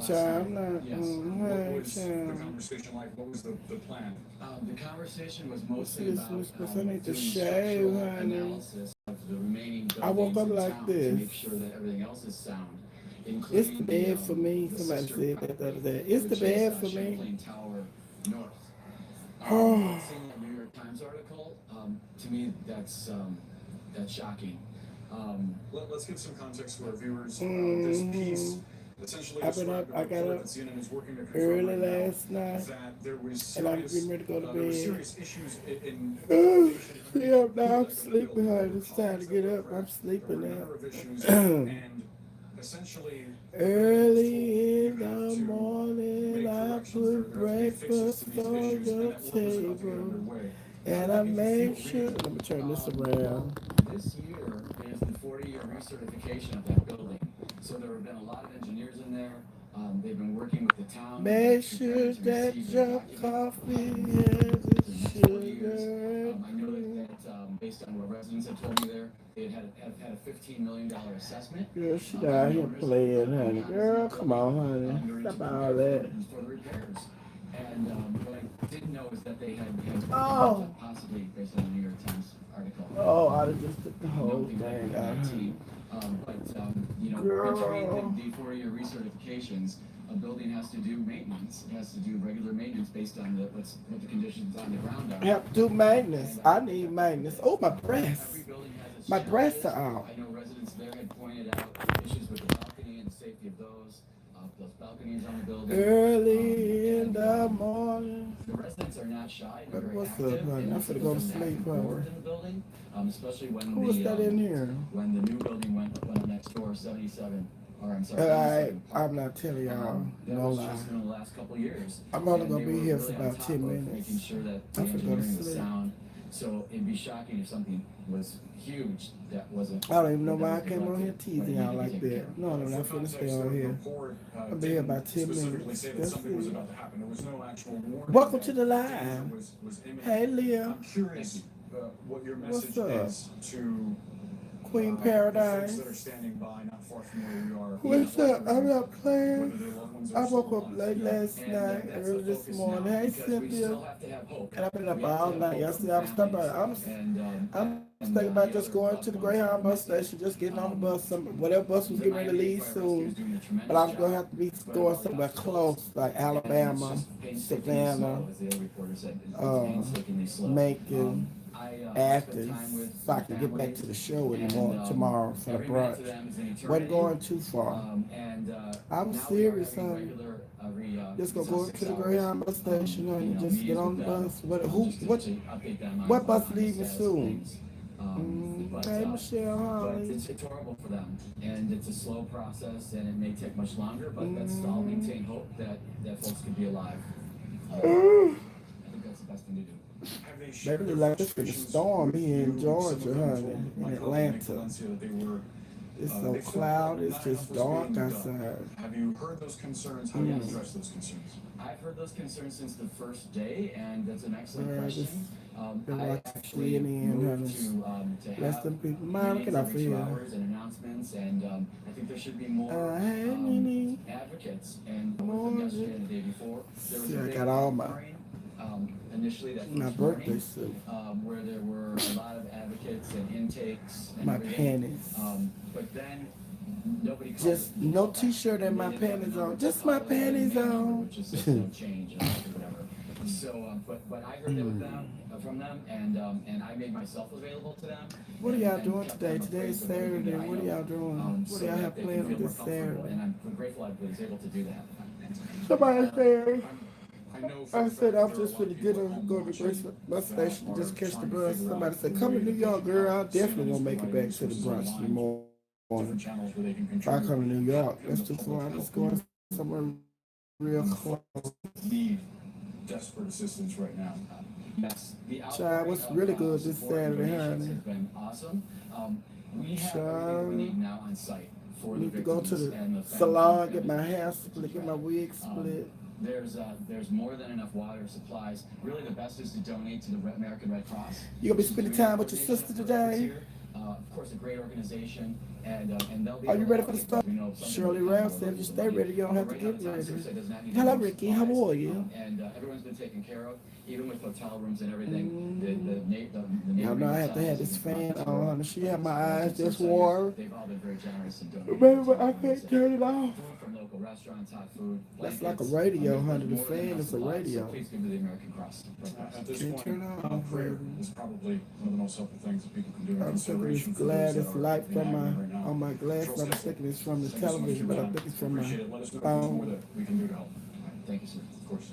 child. I'm not. Yes. Hey, Was the child. conversation like? What was the plan? The conversation was What's mostly this, about Miss Chris? I need to doing shave, structural honey. analysis of the remaining I woke buildings up in like town to this. make sure that everything else is sound, It's the including bed for me. the Somebody sister said that the other property, day. It's the which is bed for me. Champlain Tower North. Oh, Seeing that New York Times article, to me, that's shocking. Let's give some context to our viewers. This piece mm, essentially I've been described up. a I got report up that CNN is working to confirm early right now last night, that there was and I'm serious getting ready to go to there was bed. serious issues in the foundation See, underneath the now I'm deck of the sleeping, building. There honey. were It's time to columns that get were up. I'm cracked. There were sleeping a now. number of issues, and essentially the building was told Early you in have the to morning, make I corrections. put There have to be fixes to breakfast these on issues, and your that work was about to get table, underway. How and did I that make you feel make sure. reading Let me turn this Well, around. this year is the 40-year recertification of that building. So there have been a lot of engineers in there. They've been working with the town and Make preparing sure to that receive their your document coffee for has the its next 40 years. sugar and I know cream. based on what residents have told me there, they have had a $15 million assessment Girl, she by down the here owners playing, of the honey. condos in Girl, that come building on, honey. in order to Stop all prepare that. for the repairs. And what I didn't know is that they had Oh, possibly, based on the New York Times article, oh, I just took the whole nothing like thing out, COVID-19. honey. Girl. Between the 4-year recertifications, a building has to do maintenance. It has to do regular maintenance based on what the conditions on the ground I are. have to do maintenance. And I need maintenance. Oh, my every breasts. building has its My breasts challenges. are out. I know residents there had pointed out issues with the balcony and the safety of those balconies on the building. Early in the morning. The residents are not shy. They're But very what's up, active honey? in I'm finna go to looking back sleep, and honey. forth in the building, especially Who is that in here? when the new building went up next door, 77, or I'm sorry, Alright, 87 I'm Park. not telling y'all. That No was lie. just in the last couple of years. I'm only And gonna they be were here for really on about top 10 of minutes. making sure that the I'm finna go to engineering was sleep. sound. So it'd be shocking if something was huge that wasn't. I don't even know that why I was came on here neglected when it teasing needed y'all to be like taken care that. of. No, I'm For not finna context, stay the on here. report I'll be here didn't about 10 specifically minutes. say that That's something was it. about to happen. There was no actual warning. Welcome that to the live. danger was imminent. Hey, Leah. I'm curious what your What's message up? is to Queen the folks that are Paradise. standing by, not far from where we are. What's up? I'm not Whether playing. their loved ones are I still woke up alive. late last And night, that's early the this focus morning. now Hey, because we Cynthia. still have to have hope. And I've been up We have to all have night hope yesterday. for I was thinking families about, I'm thinking about just going to the Greyhound bus station, just getting on the bus, whatever bus was getting ready to leave soon. But I'm gonna have to be going somewhere close, like Alabama, Savannah, Macon, Athens, so I can get back to the show in the morning tomorrow for the brunch. Wasn't going too far. I'm serious, honey. Just gonna go to the Greyhound bus station, honey. Just get on the bus. What bus leaving soon? Hey, Michelle But Holly. it's horrible for them, and it's a slow process, and it may take much longer. But I'll maintain hope that folks could be alive. I think that's the best thing to do. Have they They shared look their like it's gonna frustrations storm with here in you? Georgia, Some of them honey, told in my colleague Atlanta. Valencia that they were It's so they felt cloudy, like it's not just enough was dark being done. outside. Have you heard those concerns? How do you address those concerns? I've heard those concerns since the first day, and that's an excellent Girl, question. just been I watching actually CNN, moved honey. to Bless have them people. Mom, meetings get off every of 2 here. hours and announcements, and I think there should be more Hey, Nene. advocates. And Come with them on, yesterday and the day before, there was see, a I big got all my outpouring, initially that my first birthday morning, suit, where there were a lot of advocates and intakes and my everything. panties. But then nobody called Just it no pushback. t-shirt and my They didn't have a panties number on. to Just call my it, panties a number, on. which is just no change or whatever. So, but I heard that with them, from them, and I made myself available to them. What are y'all and doing kept today? them Today is appraised of everything Saturday. that I What are know, y'all doing? What so do y'all that have they can planned feel for more this comfortable. Saturday? And I'm grateful I was able to do that. Somebody said, I know for I a said fact I'm there are just a lot finna of get people at on, home go to the watching bus that station, are just catch the trying to bus. figure out Somebody said, the come way to New that they York, can girl. I help. definitely CNN is won't make it providing back to the resources brunch in the online, morning. different channels where they can If I contribute. come to New How York, can that's the too far. public I'm just help going you somewhere real when close. folks need desperate assistance right now? Yes, the Child, outpouring what's of really good this support and Saturday, donations honey? has been awesome. We have everything that we Child, need now on site for the need to go to victims the and the salon, get families my of hair victims split, as get my well. wig split. There's more than enough water supplies. Really, the best is to donate to the American Red Cross. You gonna be spending time with your sister today? of course, a great organization, and they'll be. Are you ready for the able start? to, Shirley Rouse said, if you stay ready, you don't have to get ready. Hello, Ricky. How are you? And everyone's been taken care of, even with hotel rooms and everything. The Y'all know I have to have this fan on. She had my eyes just warm. They've all been very generous and donating. Baby, I can't turn it off. Food from local restaurants, hot food. That's like a radio, honey. The fan is a radio. Please give to the American Cross. At this Can't point, turn it off, prayer baby. is probably one of the most helpful things that people can do in I'm thinking consideration it's for glad those it's that are light from in my agony right now. on my glass, but I'm thinking it's from the television, but I think it's from my Appreciate it. Let us know phone. what we can do to help. Thank you, sir. Of course.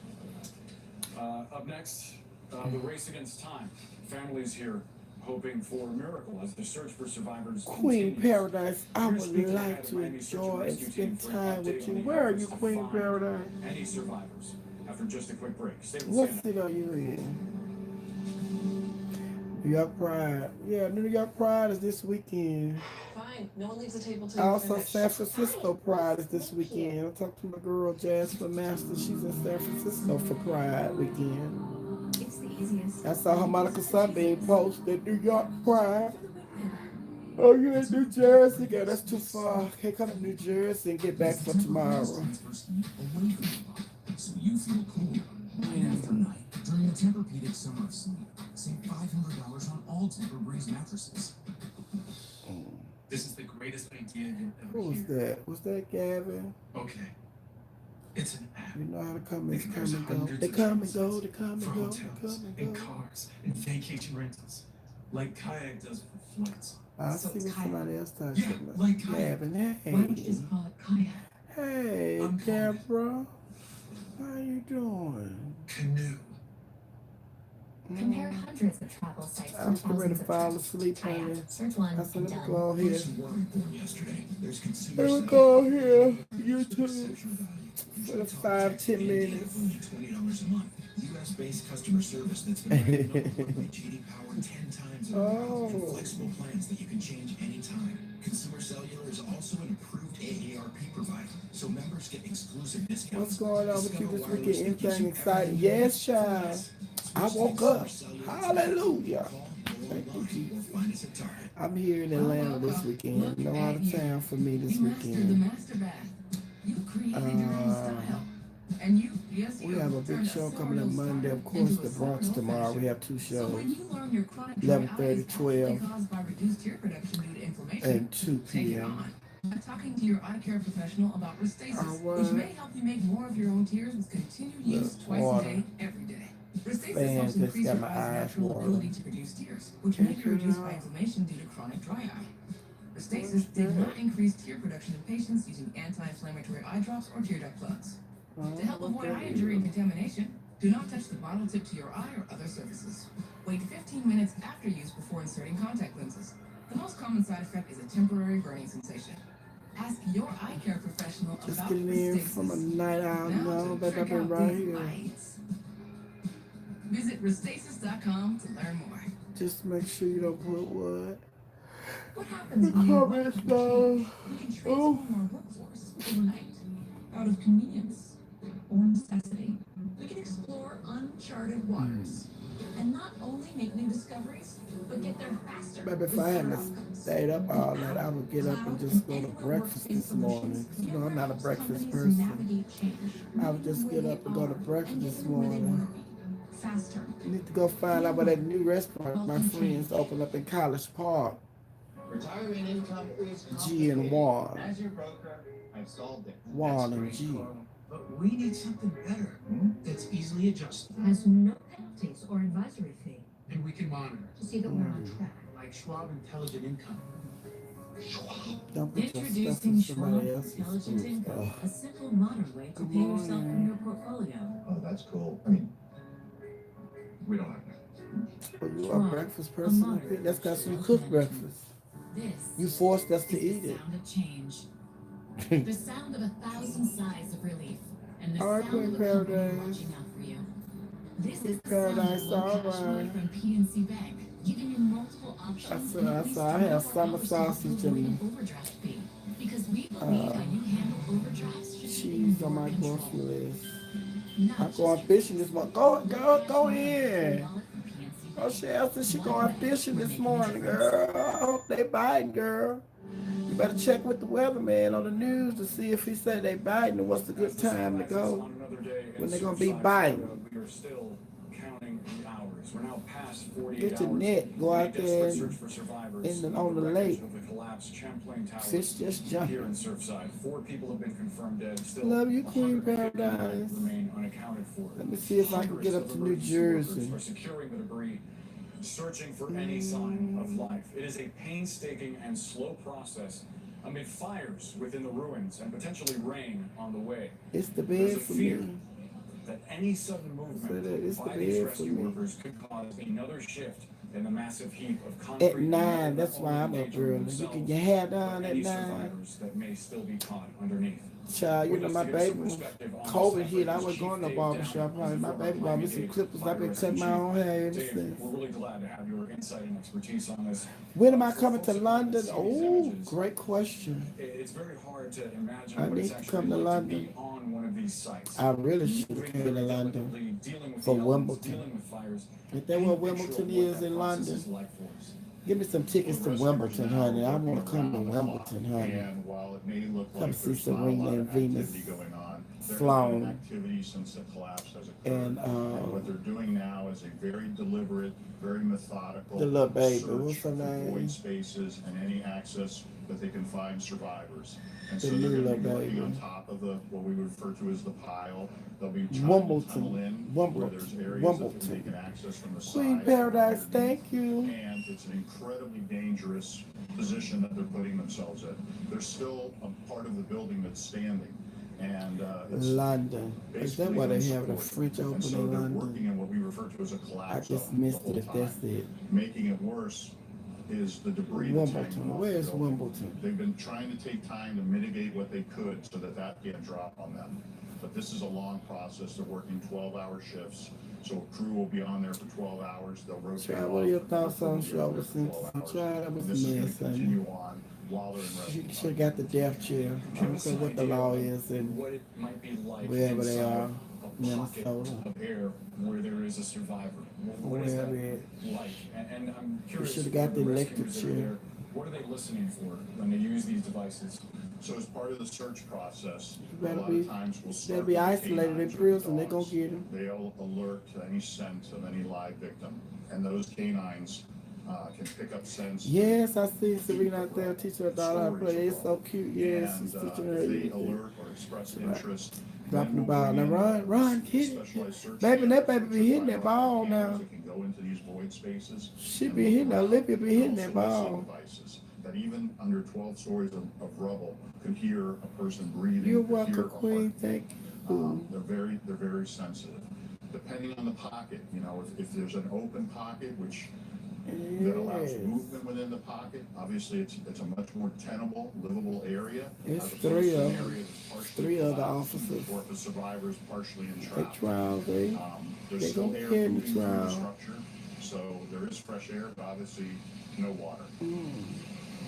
Up next, the race against time. Families here hoping for a miracle as the search for survivors Queen continues. Paradise, I Here's would speaking like ahead of to Miami Search and enjoy and Rescue team spend for an time with update you. on the Where are efforts you, to Queen find Paradise? Any survivors after just a quick break. Stay with What Santa. city are you in? New York Pride. Yeah, New York Pride is this weekend. Fine. No one leaves the table till you Also, finish. San Francisco Pride is this weekend. I talked to my girl Jasmine Master. She's in San Francisco for Pride weekend. It's the easiest. I saw Harmonica Sunbeam post at New York Pride. Oh, you in New Jersey? Yeah, that's too far. Can't come to New Jersey and get back for tomorrow. So you feel cool night after night during the Tempur-Pedic Summer of Sleep. Save $500 on all Tempur-Breeze mattresses. This is the greatest idea you'll ever Who was hear. that? Was that Gavin? Okay. It's an app You know how to come and There's come and go. hundreds They of come and choices go. They come and for go. hotels They come and and go. cars and vacation rentals, like Kayak does for flights. I So see it's what kayak. somebody else talking Yeah, about. like kayak. Gavin, Why don't you hey. just call it kayak? Hey, I'm calling it. Deborah. How you doing? Canoe. Compare hundreds of travel sites I'm for getting ready to thousands of fall trips. asleep, honey. Kayak, search one, I said, and let me done. go on here. Police were reported yesterday. There's consumer Let me sentiment. go on here. YouTube. Perception value. For the 5-10 minutes. Only $20 a month. US-based customer service that's been rated number one by JD Power 10 times in a row. And Oh. flexible plans that you can change anytime. Consumer Cellular is also an approved AARP provider, so members get exclusive discounts. What's going on with you Discover this wireless weekend? that gives Anything you exciting? everything Yes, you need. child. I Switch woke to up. Consumer Cellular Hallelujah. today. Call, go Thank you, online, Jesus. or find us at Target. I'm here in Atlanta this weekend. No out of town for me this You mastered the weekend. master bath. You created your own style. And you, yes, We have a big show coming up Monday. Of course, the Bronx tomorrow. We have two So shows. when you learn your chronic 11:30, dry eye is possibly 12, caused by reduced tear production due to inflammation, and 2 take it p.m. on. By talking to your eye care professional about Restasis, Alright. which may help you make more of your own tears with continued use Look, twice water. a day, every day. Restasis Man, helps just increase got your my eye's eyes natural watering. ability to produce tears, which Can't may be turn it reduced by off. inflammation due to chronic dry eye. Restasis did not increase tear production in patients using anti-inflammatory eye drops or tear duct plugs. To help avoid eye injury and contamination, do not touch the bottle tip to your eye or other surfaces. Wait 15 minutes after use before inserting contact lenses. The most common side effect is a temporary burning sensation. Ask your eye care professional Just about getting in Restasis. from a night out. Now No, to but I've trick been out right these here. lights. Visit Restasis.com to learn more. Just make sure you don't put what? What happens The when you comments down. we can transform our workforce overnight out of convenience or necessity? We can explore uncharted waters and not only make new discoveries, but get there faster. Maybe if with I hadn't zero outcomes. stayed up all night, I would get up and just go to breakfast this morning. You know, I'm not a breakfast person. I would just get up and go to breakfast this morning. Faster. I need to go find out where that new restaurant my friends opened up in College Park. Retirement income is G and Juan. As your broker, I've solved it. Juan and G. But we need something better that's easily adjusted. Has no penalties or advisory fee And we can monitor, to see that we're on track. like Schwab Intelligent Income. Don't put your stuff in Introducing somebody Schwab else's Intelligent food. Income, a simple, modern way to pay yourself from your portfolio. Oh, that's cool. I mean, we don't have that. Well, you are a breakfast person. I think that's because you cook breakfast. This You forced us to is eat the it. sound of change. The sound of 1,000 sighs of relief. And the All right, sound Queen of a company Paradise. watching out for you. This is the Paradise, sound of all One Cash Away right. from PNC Bank, giving you multiple options. and at least I have 24 summer hours to help you sausage avoid and an overdraft fee. Because we believe how you handle overdrafts should be in cheese on your my control. grocery list. Not I'm just going your fishing this month. Go in. wallet from PNC Bank. Oh, Cheryl said she going fishing this morning, girl. I hope they biting, girl. You better check with the weatherman on the news to see if he said they biting and what's the good time to go when they're gonna be biting. We are still counting the hours. We're now past 48 Get your hours. net, go out there Desperate and search for survivors on the lake. of the collapsed Champlain Towers Fish just here jumping. in Surfside. 4 people have been confirmed dead. Still, Love you, Queen 159 Paradise. remain unaccounted for. Let me see if I can get up to New Jersey. Are securing the debris, searching for any sign of life. It is a painstaking and slow process amid fires within the ruins and potentially rain on the way. It's the There's bed a for fear me. that any sudden movement It's the by these bed for rescue me. workers could cause another shift in the massive heap of concrete. At 9, that's why I'm up early. You can get hair done at Any 9. survivors that may still be caught underneath. Child, you know my baby, COVID hit, I was going to the barbershop. My baby bought me some clippers. I've been cutting my own hair ever Dave, since. we're really glad to have your insight and expertise on this. When am I coming to London? Oh, great question. It's very hard to imagine I what need it's to actually come to like London. be on one of these sites. I really should have Moving came to very London delicately, dealing with for the elements, Wimbledon. dealing with fires. If that Paint what a picture Wimbledon of what is that in process London, is like for us. give me some tickets to Wimbledon, honey. I want to come to Wimbledon, honey. And while it may look Come like see there's not a Serena lot and of Venus activity going on, there has Sloan. been activity since the collapse has occurred. And, what they're doing now is a very deliberate, very methodical the little baby, search what's her for name? void spaces and any access that they can find survivors. And The so they're new going to be little working baby. on top of the what we refer to as the pile. They'll be trying Wimbledon. to tunnel in Wimbledon. where there's areas Wimbledon. that they can access from the Queen side. Paradise, thank you. And it's an incredibly dangerous position that they're putting themselves in. There's still a part of the building that's standing, and it's London. Is that why they have the unsupported. French And open so in they're London? working in what we refer to as a I collapse just zone missed the it if whole that's time. it. Making it worse is the debris that's hanging Wimbledon. off Where the is building. Wimbledon? They've been trying to take time to mitigate what they could so that that can't drop on them. But this is a long process. They're working 12-hour shifts. So a crew will be on there for 12 hours. They'll rotate. Child, what are your thoughts on Shoulder Simpson? Child, that was And this is going mess, to honey. continue on while they're in She rescue. should have got the death chair. I don't care what the law is and what it might be like wherever they inside are, a pocket Minnesota. of air where there is a survivor. What is that Wherever it- like? And I'm curious, should have got for the rescuers electric that are chair. there, what are they listening for when they use these devices? So as part of the search process, You a better lot be- of times we'll start they'll be with the isolated in canines or prison, they dogs. gonna get 'em. They'll alert to any scent of any live victim, and those canines can pick up scents. Yes, I see Serena out there teaching her daughter how to play. It's so cute. Yes, And she's teaching her if they everything. alert or express Right. interest, Dropping the then ball. we'll Now bring in run, kid. specialized search Baby, that cameras, baby be which hitting are that ball cameras now. that can go into these void spaces. She and be look hitting, around. Olivia be hitting that Also listen ball. devices that even under 12 stories of rubble could hear a person breathing. You're could hear welcome, a Queen. heartbeat. Thank you. They're very sensitive. Depending on the pocket, you know, if there's an open pocket, which that allows Yes. movement within the pocket, obviously it's a much more tenable, livable area. It's as opposed three to an of them. area that's partially Three other collapsed, officers. or if the survivor's partially They entrapped. trial, they There's they still gonna air carry the moving through the trial. structure, so there is fresh air, but obviously no water.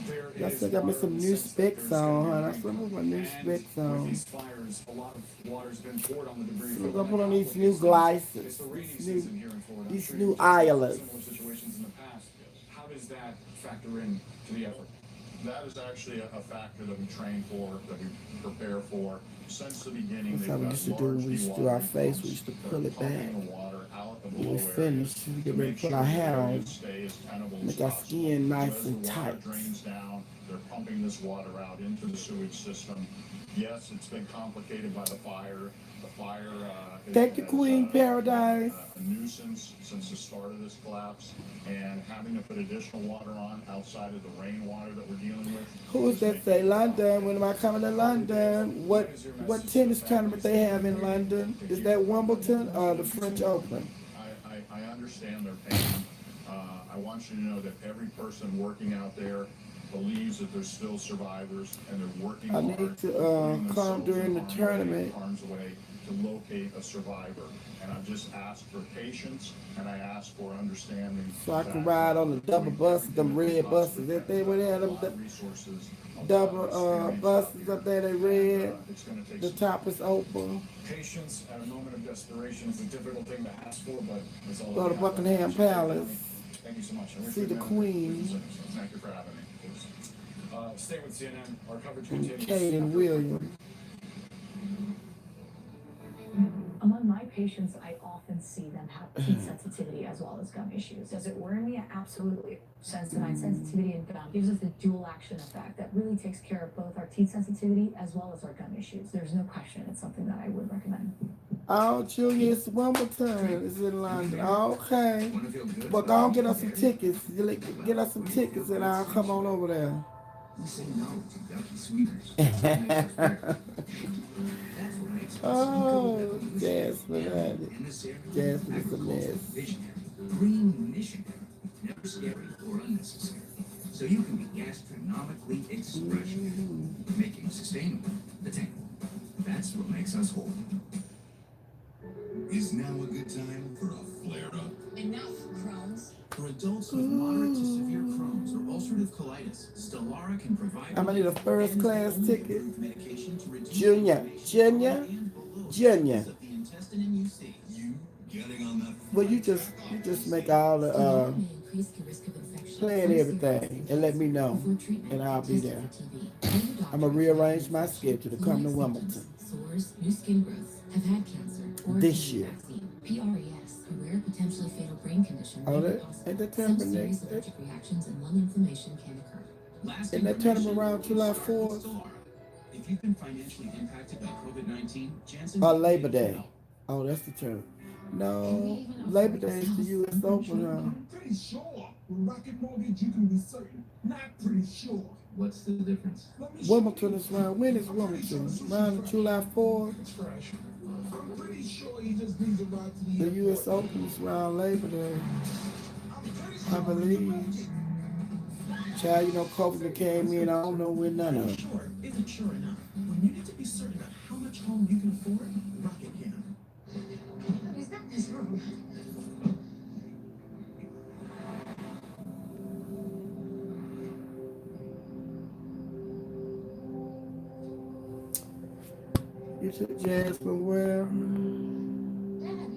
There I is still got me fire some new since there's specs gonna on, be honey. I rain. still put my new And specs with on. these fires, a lot of water's been poured on the debris. So I'm gonna put on these new It's glasses, the rainy these new, season here in Florida. I'm these sure new you've dealt with eyelets. similar situations in the past. How does that factor in to the effort? That is actually a factor that we train for, that we prepare for. Since the beginning, That's they've how we got used to do large when we used to do our dewatering face. pumps We used to that pull are it back. pumping the water out of the When we low area finish, we to get ready make to put sure our the hair area on. stay as tenable as Make our possible. skin nice So as and the water tight. drains down, they're pumping this water out into the sewage system. Yes, it's been complicated by the fire. The fire Thank you, has, Queen Paradise. a nuisance since the start of this collapse, and having to put additional water on outside of the rainwater that we're dealing with. Who is that say London? When am I coming to London? What tennis tournament they have in London? Is that Wimbledon or the French Open? I understand their pain. I want you to know that every person working out there believes that there's still survivors, and they're working I hard. need to putting come themselves during in the harm's tournament. way, to locate a survivor. And I've just asked for patience, and I asked for understanding. So I can ride on the double buses, them red buses. If they would have them double buses up there, they red. The top is open. Patience at a moment of desperation is a difficult thing to ask for, but it's all Go to Buckingham Palace. Thank you so much. See the Queen. Thank you for having me. Stay with CNN. Our coverage continues. Kate and William. Among my patients, I often see them have heat sensitivity as well as gum issues. Does it worry me? Absolutely. Sensodyne sensitivity and gum gives us a dual action effect that really takes care of both our teeth sensitivity as well as our gum issues. There's no question it's something that I would recommend. Oh, Julius Wimbledon is in London. Okay. Well, go and get us some tickets. Get us some tickets and I'll come on over there. We say no to yucky sweeteners. Oh, Jasmine. Jasmine is a mess. Green Michigan. Never scary or unnecessary. So you can be gastronomically expressionate, making sustainable, attainable. That's what makes us whole. Is now a good time for a flare-up? Enough, Crohn's. For adults with moderate to severe Crohn's or ulcerative colitis, Stellara can provide. I'm gonna need a first class ticket. Medication to reduce Junior. of the intestine and you see you getting on that. Well, you just make all the plan everything and let me know, and I'll be there. I'm gonna rearrange my schedule to come to Wimbledon Sores, new skin growth, have had cancer, or this year. PRES, a rare potentially fatal brain condition. Oh, that ain't that Some turning serious allergic reactions and lung inflammation can occur. Ain't that turning around July 4th If you've been financially impacted by COVID-19, Janssen or Labor Day? Oh, that's the term. No, Labor Day is the U.S. Open. I'm pretty sure with Rocket Mortgage you can be certain. Not pretty sure. What's the difference? Wimbledon is round. When is Wimbledon? Round July 4th. I'm pretty sure he just needs a ride to the The U.S. Open is around Labor Day, I believe. Child, you know, COVID came in. I don't know when none of it. Sure isn't sure enough. When you need to be certain of how much home you can afford, Rocket can. Is that this room? You took Jasmine where? Dad,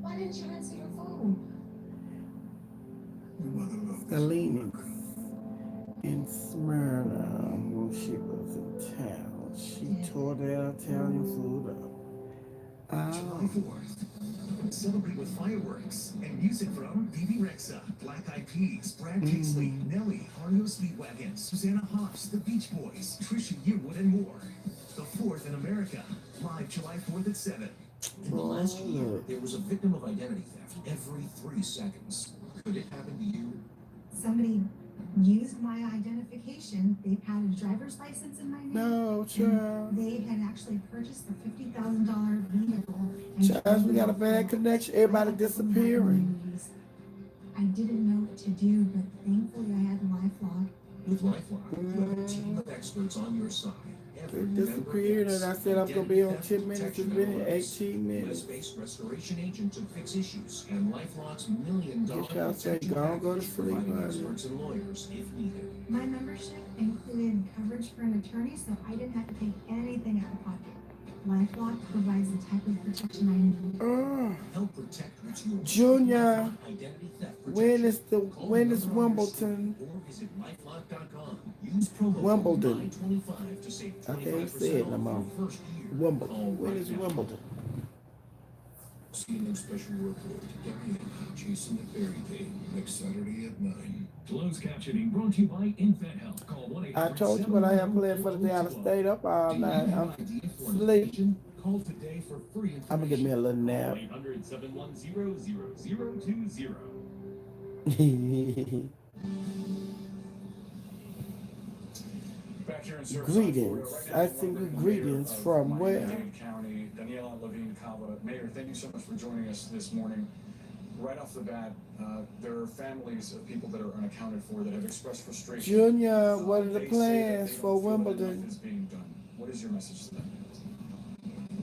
why didn't you answer your phone? Selena in Smyrna when she was in town. She tore that Italian food up. July 4th. Celebrate with fireworks and music from Bibi Rexha, Black Eyed Peas, Brad Paisley, Nelly, Arno Speedwagon, Susanna Hoffs, The Beach Boys, Trisha Yearwood, and more. The 4th in America, live July 4th at 7. In the last year, there was a victim of identity theft every 3 seconds. Could it happen to you? Somebody used my identification. They had a driver's license in my name. No, child. They had actually purchased a $50,000 vehicle. Child, we got a bad connection. Everybody disappearing. I didn't know what to do, but thankfully I had LifeLock. With LifeLock, you have a team of experts on your side. It disappeared, and I said I'm gonna be on 10 minutes. It's been 18 minutes. U.S.-based restoration agent to fix issues, and LifeLock's $1 million Get y'all say, go to sleep, honey. experts and lawyers if needed. My membership included coverage for an attorney, so I didn't have to pay anything out of pocket. LifeLock provides the type of protection I need. Help protect what's yours. Junior, Identity theft when is Wimbledon? Or visit LifeLock.com. Use promo code Wimbledon. 925 to save I can't say 25% it no more. off your first year. Wimbledon. When is Wimbledon? CNN special report. Diane chasing the fairy game next Saturday at 9. Closed captioning brought to you by Infant Health. Call 1-800-711-4222. I told you what I have planned for the day. I stayed up all night. I'm sleeping. Call today for free information. I'm gonna get me a little nap. 1-800-710-0020. Back here in Surfside, Greetings. Florida, I send you greetings from where? Miami-Dade County, Daniela Levine Cava. Mayor, thank you so much for joining us this morning. Right off the bat, there are families of people that are unaccounted for that have expressed frustration. Junior, what are the They say that plans they for don't feel that Wimbledon? enough is being done. What is your message to them?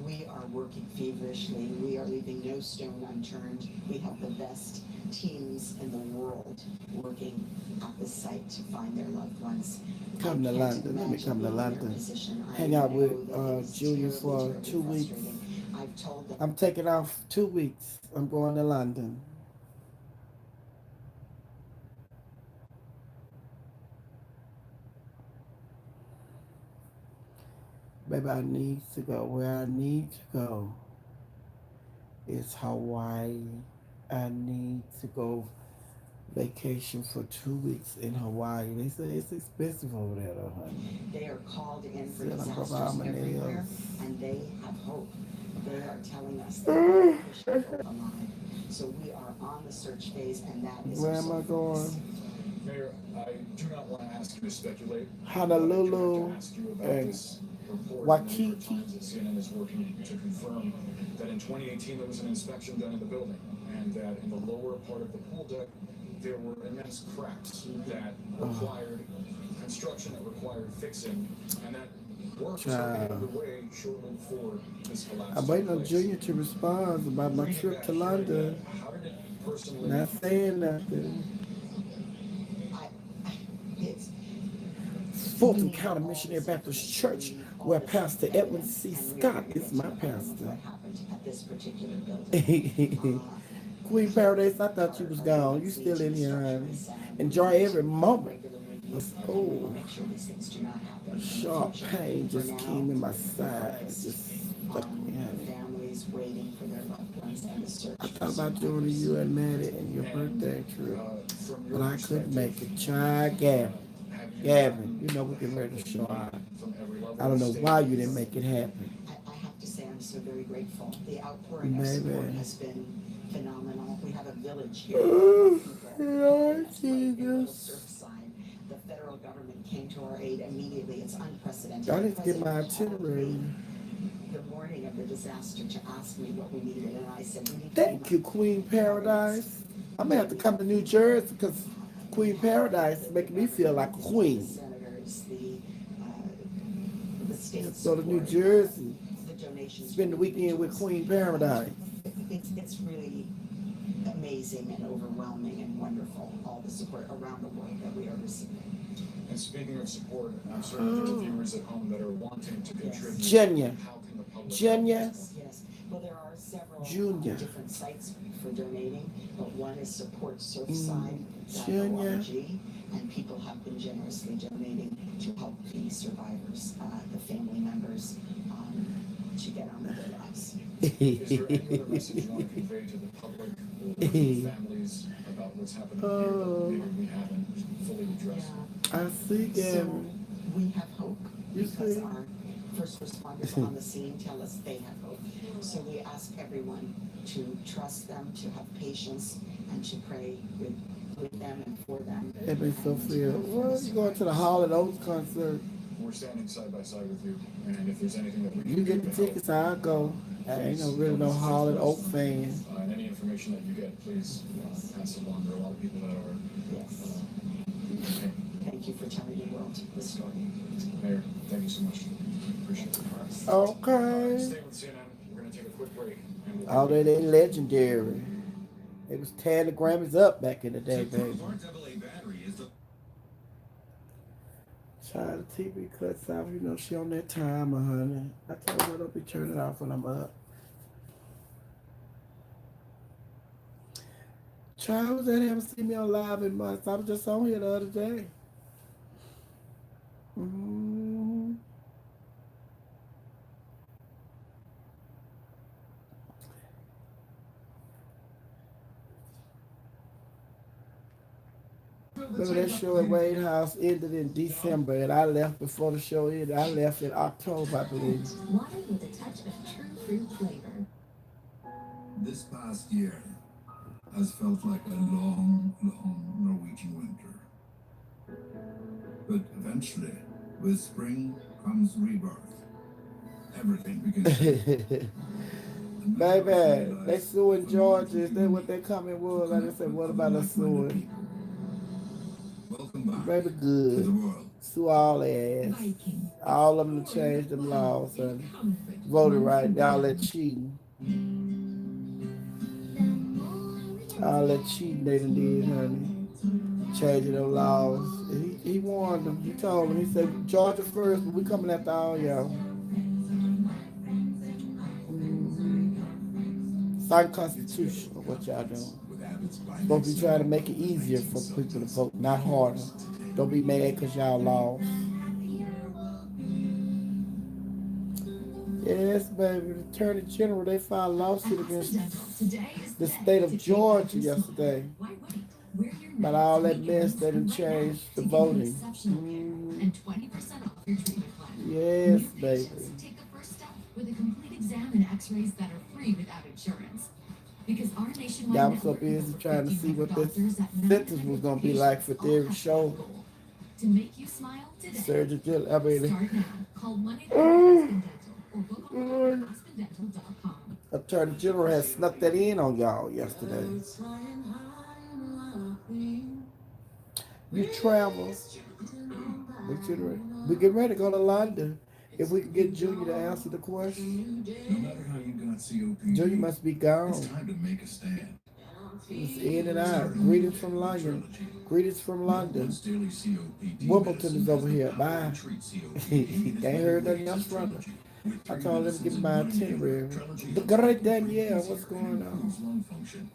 We are working feverishly. We are leaving no stone unturned. We have the best teams in the world working at the site to find their loved ones. Come to London. Let me come to London. Hang out with Junior for 2 weeks. I'm taking off 2 weeks. I'm going to London. Baby, I need to go. Where I need to go is Hawaii. I need to go vacation for 2 weeks in Hawaii. They say it's expensive over there, though, honey. They are called in for disasters everywhere, and they have hope. They are telling us that they are hope alive. So we are on the search phase, and that is where am I going? Mayor, I do not want to ask you to speculate. Honolulu and Waikiki. CNN is working to confirm that in 2018 there was an inspection done in the building, and that in the lower part of the pool deck there were immense cracks that required construction, that required fixing, and that work started underway shortly before this collapse. I'm waiting on Junior to respond about my trip to London. How did it personally? Not saying nothing. Fulton County Missionary Baptist Church, where Pastor Edwin C. Scott is my pastor. Queen Paradise, I thought you was gone. You still in here, honey. Enjoy every moment. Oh, sharp pain just came in my side. Just stuck me, honey. I thought about joining you and Maddie and your birthday trip, but I couldn't make it. Try Gavin, you know we can ready to show out. I don't know why you didn't make it happen. I have to say I'm so very grateful. The outpouring of support has been phenomenal. We have a village here. Lord Jesus. The federal government came to our aid immediately. It's unprecedented. I need to get my itinerary. The morning of the disaster to ask me what we needed, and I said, thank you, Queen Paradise. I'm gonna have to come to New Jersey because Queen Paradise is making me feel like a queen. Let's go to New Jersey. Spend the weekend with Queen Paradise. It's really amazing and overwhelming and wonderful, all the support around the world that we are receiving. And speaking of support, I'm certain there are viewers at home that are wanting to contribute. Junior. Yes. Well, there are several different sites for donating, but one is supportsurfside.org, and people have been generously donating to help the survivors, the family members, to get on with their lives. Is there any other message you want to convey to the public or the families about what's happening here that maybe we haven't fully addressed? I see, Gavin. So we have hope because our first responders on the scene tell us they have hope. So we ask everyone to trust them, to have patience, and to pray with them and for them. Hey, Miss Sophia, well, you going to the Hall & Oates concert? We're standing side by side with you, and if there's anything that we can do, you get the tickets, I'll go. I ain't really no Hall & Oates fan. And any information that you get, please pass it along. There are a lot of people that are. Yes. Thank you for telling the world the story. Mayor, thank you so much. Appreciate it. Okay. Stay with CNN. We're going to take a quick break. Oh, they legendary. They was tearing the Grammys up back in the day, baby. Child, the TV cuts off. You know she on that timer, honey. I told her don't be turning it off when I'm up. Child, that haven't seen me on live in months. I was just on here the other day. Remember that show at Wade House ended in December, and I left before the show ended. I left in October, I believe. Water with a touch of true fruit flavor. This past year has felt like a long, long Norwegian winter. But eventually, with spring comes rebirth. Everything begins. Baby, they suing Georgia. Is that what they coming with? Like I said, what about us suing? Welcome back Baby, good. to the world. Sue all their ass. All of them to change them laws and voted right. All that cheating. All that cheating they done did, honey. Changing them laws. He warned them. He told them. He said, Georgia first, but we coming after all y'all. It's unconstitutional what y'all doing. Supposed to be trying to make it easier for people to vote, not harder. Don't be mad because y'all lost. Yes, baby. The Attorney General, they filed a lawsuit against the state of Georgia yesterday about all that mess that had changed the voting. Yes, baby. Take the first step with a complete exam and x-rays that are free without insurance. Because our nationwide Y'all was so busy trying to see what this sentence was going to be like for their show. To make you smile today. Surgery, I mean, Start now. Call 1-800-ASPEN-DENTAL or book online at aspendental.com. Attorney General has snuck that in on y'all yesterday. You travel. We get ready to go to London. If we can get Junior to answer the question. No matter how you got COPD, Junior must be gone. it's time to make a stand. It's in and out. Greetings from London. Greetings from London. Wimbledon is over here. Bye. Ain't heard nothing else from her. I told him to give me my itinerary. The great Danielle, what's going on?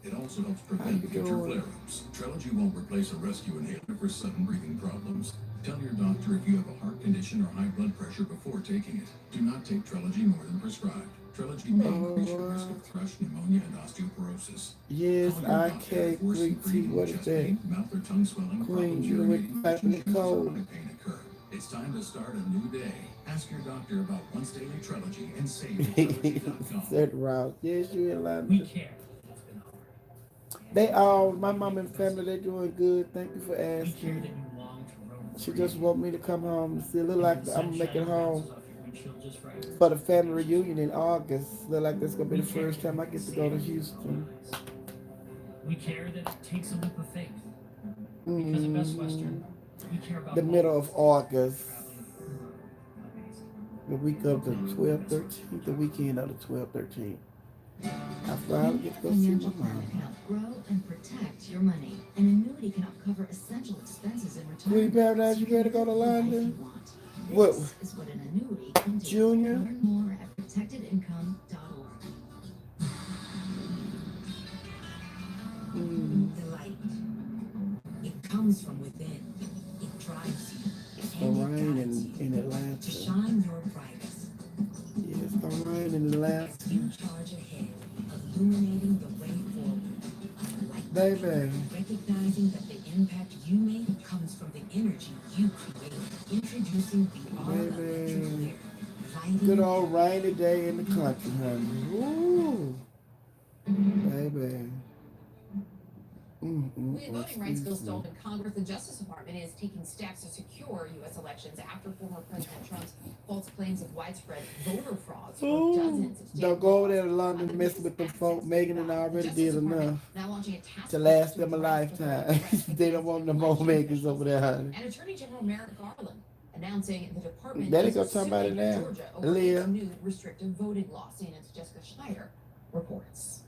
It also helps How prevent you future doing? flare-ups. Trelegy won't replace a rescue inhaler for sudden breathing problems. Tell your doctor if you have a heart condition or high blood pressure before taking it. Do not take Trelegy more than prescribed. Trelegy may increase your risk of thrush, pneumonia, and osteoporosis. Yes, Call your I doctor can't if worsening greet you. breathing, What is chest that? pain, mouth or tongue swelling, Queen, problems you urinating, with typing the itching, or code. stomach pain occur. It's time to start a new day. Ask your doctor about once daily Trelegy and save at Trelegy.com. Said Rouse. Yes, you in We London. care. They all, my mom and family, they doing good. Thank you for We care asking. that you long to roam She free. just want me to come home and see. Look like I'm gonna make it home Bounces off your windshield just right. for the family reunion in August. Look like that's gonna be the first time I get to go to Houston. We care that it takes a leap of faith. Because at Best Western, we care about The middle of August, amazing. the week of the 12th, 13th, the weekend of the 12th, 13th. I finally get to go see my Financial planner mom. can help grow and protect your money. An annuity can help cover essential expenses in Queen retirement. Paradise, you ready to go to The life London? you want. What? This is what an annuity can do. Junior? Learn more at protectedincome.org. The light. It comes from within. It drives you. It's gonna rain in To Atlanta. shine your brightest. Yeah, it's gonna rain in Atlanta. You charge ahead, illuminating the way forward. Like Baby. recognizing that the impact you make comes from the energy you create. Introducing the all electric Baby. air. Lighting Good old rainy day in the country, honey. Ooh. Baby. With voting rights bill stalled in Congress, the Justice Department is taking steps to secure U.S. elections after former President Trump's false claims of widespread voter fraud sparked dozens of state Don't go over there to laws. London messing with them folk. Megan and I already Justice did Department enough now launching a task to force last to them a address the lifetime. threat They don't want no more Megans over there, honey. And Attorney General Merrick Garland announcing the department There they is go talking about it suing now. Georgia over Leah. its new restrictive voting law. CNN's Jessica Schneider reports.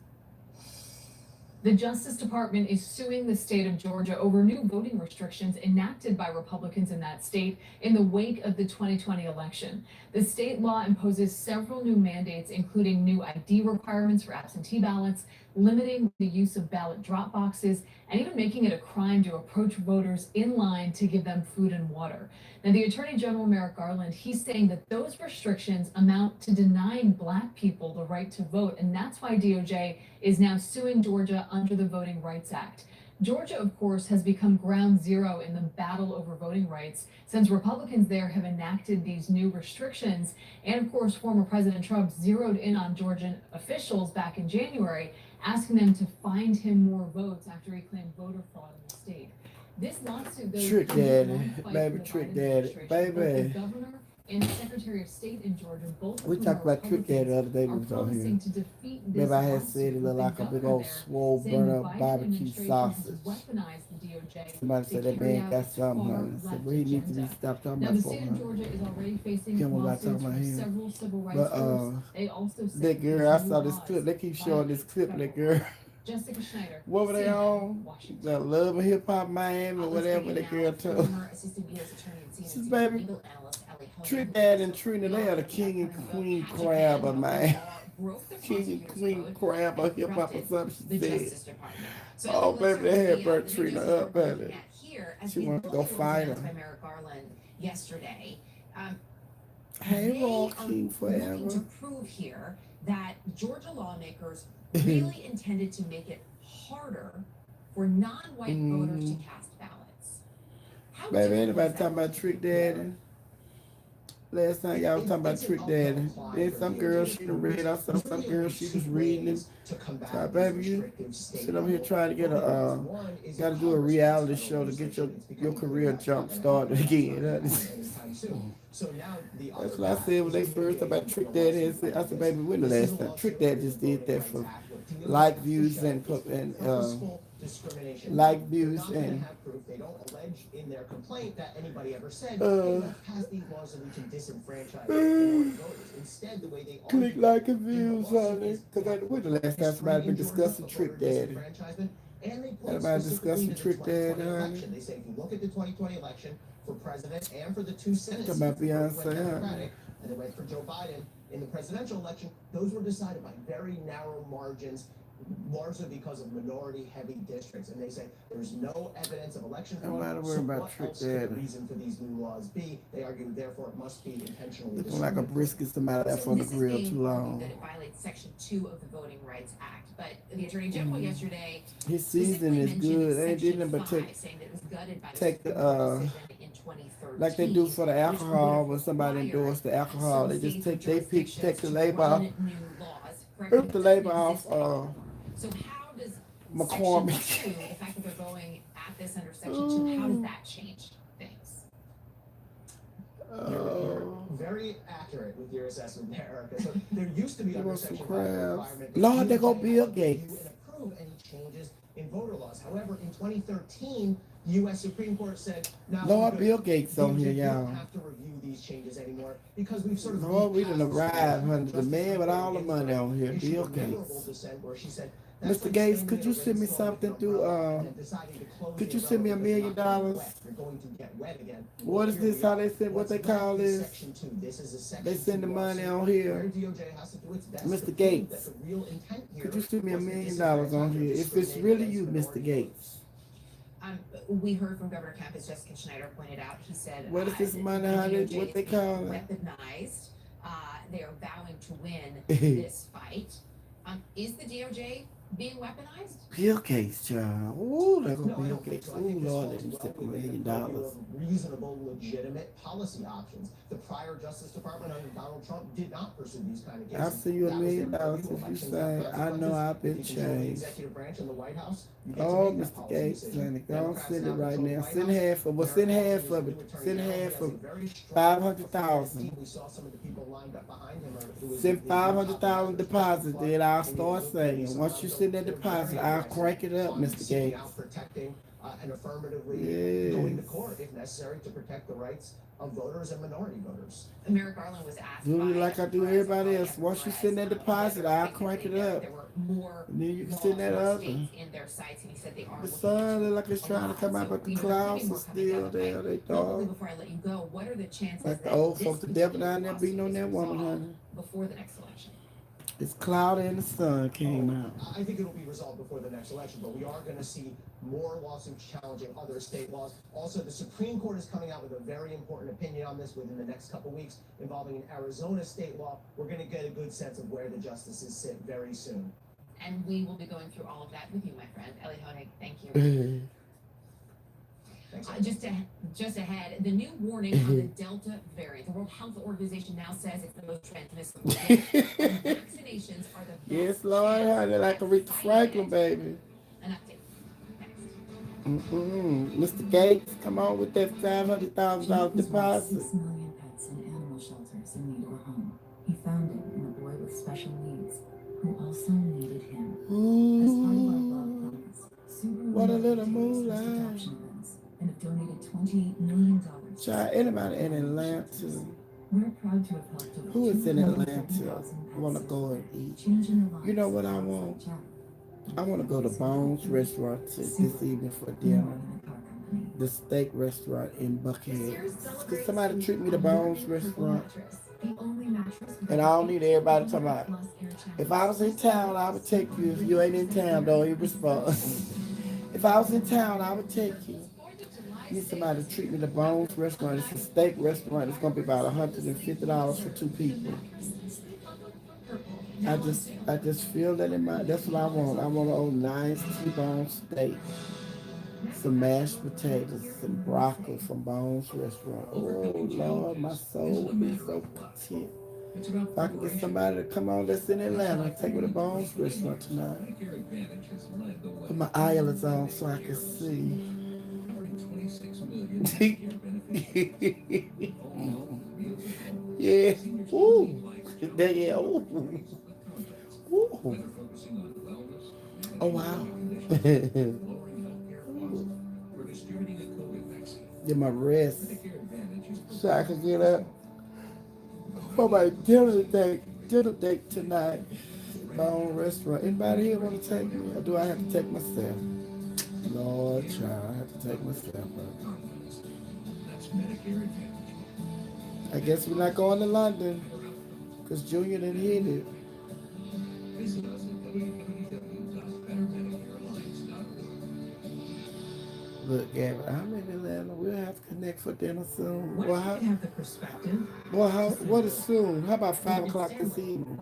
The Justice Department is suing the state of Georgia over new voting restrictions enacted by Republicans in that state in the wake of the 2020 election. The state law imposes several new mandates, including new ID requirements for absentee ballots, limiting the use of ballot drop boxes, and even making it a crime to approach voters in line to give them food and water. Now, the Attorney General Merrick Garland, he's saying that those restrictions amount to denying Black people the right to vote, and that's why DOJ is now suing Georgia under the Voting Rights Act. Georgia, of course, has become ground zero in the battle over voting rights since Republicans there have enacted these new restrictions. And of course, former President Trump zeroed in on Georgian officials back in January, asking them to find him more votes after he claimed voter fraud in the state. This lawsuit goes Trick to a daddy, long fight baby, for the trick Biden daddy, administration. Both baby. the governor and the Secretary of State in Georgia, both of We whom talked are about Trick Daddy the other day when Republicans, we are was on here. promising to defeat this Maybe I had lawsuit, said it with looked the like a big governor old there swole saying burn the up Biden barbecue administration sausage. has weaponized the DOJ Somebody to said that carry man out got its something, honey. I far-left said, well, he needs to be agenda. stopped talking Now, about the state of 400. Georgia is already facing Kim was about lawsuits talking from about him. several civil rights But groups. They also say that girl, I saw this clip. They keep showing this clip of that girl. Jessica Schneider. What were they on? The Love and Hip Hop Miami or whatever that girl told. She's baby. Trick Dad and Trina, they are the king and queen crab of my king and queen crab of hip hop or something, she said. Oh, baby, they had burnt Trina up, honey. She wanted to go fight her. Yesterday. Hey, Raw King Looking to forever. prove here that Georgia lawmakers really intended to make it harder for non-white voters to cast ballots. How Baby, different anybody was that? talking about Trick Daddy? Last time y'all was talking about Trick Daddy. Then some girl she done read, I saw some girl she was reading it. So, baby, you sit up here trying to get a, gotta do a reality show to get your career jump started again. That's what I said when they first about Trick Daddy. I said, baby, when the last time? Trick Daddy just did that for like views and like views and they don't allege in their complaint that anybody ever said, hey, let's pass these laws so we can disenfranchise voters. Instead, the way they click like and views, honey. Because when the last time somebody been discussing Trick Daddy? Everybody discussing Trick Daddy, honey. They say if you look at the 2020 election for president and for the two Senate seats, about went Beyonce, Democratic, and they went for Joe Biden in the presidential election, those were decided by very narrow margins, largely because of minority-heavy districts, and they say there's no evidence of election fraud. Nobody worry So about what Trick else could the Daddy. reason for these new laws be? They argue, therefore, it must be intentionally Looking like a brisket somebody left on the grill too long. That it violates Section 2 of the Voting Rights Act, but the Attorney General yesterday His season is good. They ain't did nothing but take the like they do for the alcohol when somebody endorsed the alcohol. They just take the label off. Rip the label off So how does McCormick. Section 2, the fact that they're going at this under Section 2, how does that change things? You're very accurate with your assessment there, Erica. So there used to be under Section 5 requirement. Lord, they go Bill Gates. And approve any changes in voter laws. However, in 2013, the U.S. Supreme Court said, Lord, Bill Gates on here, y'all. We don't have to review these changes anymore because we've sort of Lord, we done arrived, honey. The man with all the money on here, Bill Gates. Mr. Gates, could you send me something through, could you send me $1 million? What is this, how they said, what they call this? They send the money on here. Mr. Gates, could you send me $1 million on here? If it's really you, Mr. Gates. We heard from Governor Kemp, as Jessica Schneider pointed out. He said, what is this money, how they, what they call it? Weaponized. They are vowing to win this fight. Is the DOJ being weaponized? Bill Gates, child. Ooh, that's Bill Gates. Ooh, Lord, they just took $1 million. Reasonable, legitimate policy options. The prior Justice Department under Donald Trump did not pursue these kind of cases. I'll send you $1 million if you say, I know I've been changed. Oh, Mr. Gates, honey, don't send it right now. Send half of it. Send half of it. Send half of it. 500,000. Send 500,000 deposit, then I'll start saying. Once you send that deposit, I'll crank it up, Mr. Gates. And affirmatively going to court if necessary to protect the rights of voters and minority voters. Merrick Garland was asked. Do me like I do everybody else. Once you send that deposit, I'll crank it up. And then you can send that other. The sun look like it's trying to come out, but the clouds are still there. They thought. Before I let you go, what are the chances like the old folks, the devil down there beating on that woman, honey. Before the next election? It's cloudy and the sun came out. I think it'll be resolved before the next election, but we are going to see more lawsuits challenging other state laws. Also, the Supreme Court is coming out with a very important opinion on this within the next couple weeks involving an Arizona state law. We're going to get a good sense of where the justices sit very soon. And we will be going through all of that with you, my friend. Ellie Honig, thank you. Just ahead, the new warning on the Delta variant. The World Health Organization now says it's the most transmissible. Vaccinations are the best. Yes, Lord, honey, like Aretha Franklin, baby. An update. Mr. Gates, come on with that $500,000 deposit. 6 million pets and animals in need of a home. He found it in a boy with special needs who also needed him. As part of our love promise, Subaru What a little volunteers host moonlight. adoption events and have donated $28 million. Child, anybody in Atlanta? We're proud to have helped over Who is in 207,000 Atlanta? Want to go and eat? changing the lives You know what I of want? child. I want to go to Bones Restaurant this evening for dinner. The steak restaurant in Buckhead. Could somebody treat me to Bones Restaurant? And I don't need everybody to talk about, if I was in town, I would take you. If you ain't in town, don't even respond. If I was in town, I would take you. Need somebody to treat me to Bones Restaurant. It's a steak restaurant. It's going to be about $150 for 2 people. I just feel that in my, that's what I want. I want an old nice T-bone steak, some mashed potatoes, some broccoli from Bones Restaurant. Oh Lord, my soul would be so content. If I can get somebody to come on that's in Atlanta, take me to Bones Restaurant tonight. Put my eyelids on so I can see. Yeah. Ooh. Yeah. Ooh. Ooh. Oh wow. Get my rest so I can get up for my dinner date tonight. Bone Restaurant. Anybody here want to take me, or do I have to take myself? Lord, child, I have to take myself. I guess we're not going to London because Junior didn't hit it. Look, Gavin, I'm in Atlanta. We'll have to connect for dinner soon. What Well, if you could have the perspective? what is soon? How about 5 o'clock this evening?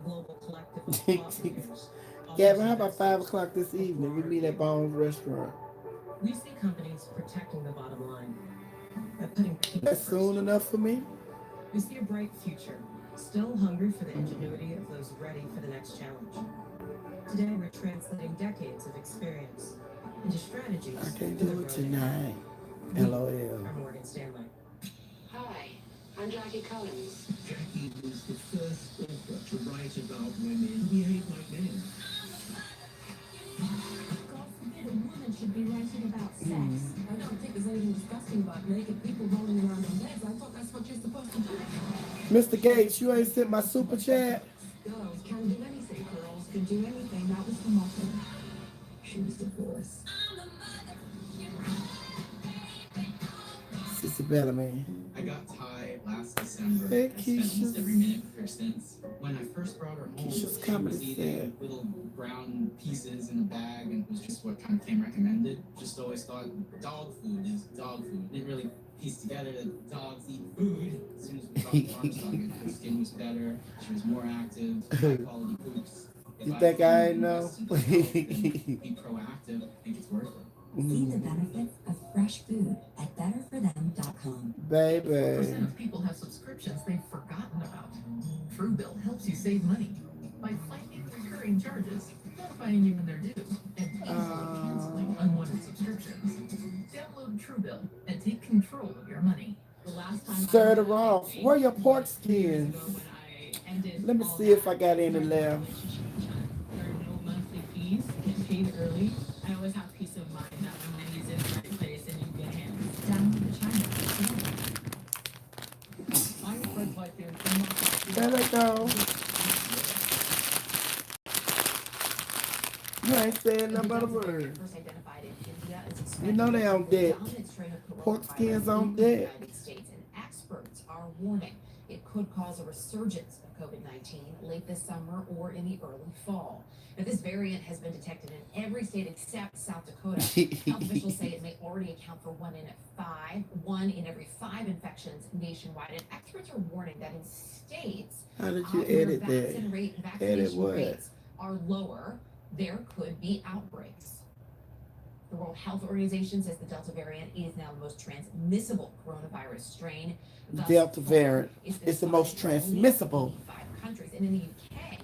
Gavin, how about 5 o'clock this evening? We meet at Bones Restaurant. We see companies protecting the bottom line by putting people That's first. soon enough for me? We see a bright future, still hungry for the ingenuity of those ready for the next challenge. Today, we're translating decades of experience into strategies. I can't do it tonight. LOL. I'm Morgan Stanley. Hi, I'm Jackie Collins. Jackie was the first author to write about women who behave like men. God forbid a woman should be writing about sex. I don't think there's anything disgusting about naked people rolling around in beds. I thought that's what you're supposed to do. Mr. Gates, you ain't sent my super chat? Girls can do anything. Girls can do anything. That was the motto. She was divorced. Sissy Bellamy. I got Thai last December. Hey, I spent almost Keisha's. every minute with her since. When I first brought her home, Keisha's she comedy was eating set. little brown pieces in a bag, and it was just what kind of came recommended. Just always thought dog food is dog food. Didn't really piece together that dogs eat food. As soon as we brought the farm's dog in, her skin was better. She was more active. High quality poops. If You think I ain't know? invest into health and be proactive, I think it's worth it. See the benefits of fresh food at betterforthem.com. Baby. 4% of people have subscriptions they've forgotten about. Truebill helps you save money by finding recurring charges, notifying you when they're due, and easily canceling unwanted subscriptions. Download Truebill and take control of your money. The last time Stir it off. Where your pork skins? Let me see if I got any left. There are no monthly fees. Get paid early. I always have peace of mind that my money's in the right place and in good hands. Download the China. I'm Fred Whitebeard. There they go. You ain't saying nothing but a word. First identified in India as You know they on deck. Pork skins on deck. United States, and experts are warning it could cause a resurgence of COVID-19 late this summer or in the early fall. Now, this variant has been detected in every state except South Dakota. Health officials say it may already account for one in every five infections nationwide. And experts are warning that in states How did you where edit that? Edit what? rates are lower, there could be outbreaks. The World Health Organization says the Delta variant is now the most transmissible coronavirus strain. Thus Delta far, variant. been It's the most spotted in only transmissible. 5 countries. And in the UK,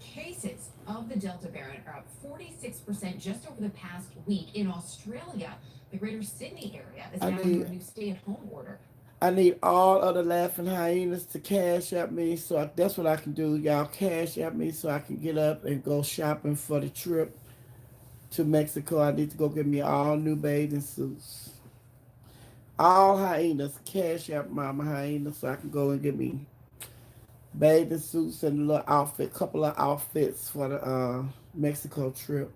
cases of the Delta variant are up 46% just over the past week. In Australia, the Greater Sydney area is now under a new stay-at-home order. I I need all other laughing hyenas to cash at me, so that's what I can do. Y'all cash at me so I can get up and go shopping for the trip to Mexico. I need to go get me all new bathing suits. All hyenas, cash at Mama Hyena so I can go and get me bathing suits and a little outfit, couple of outfits for the Mexico trip.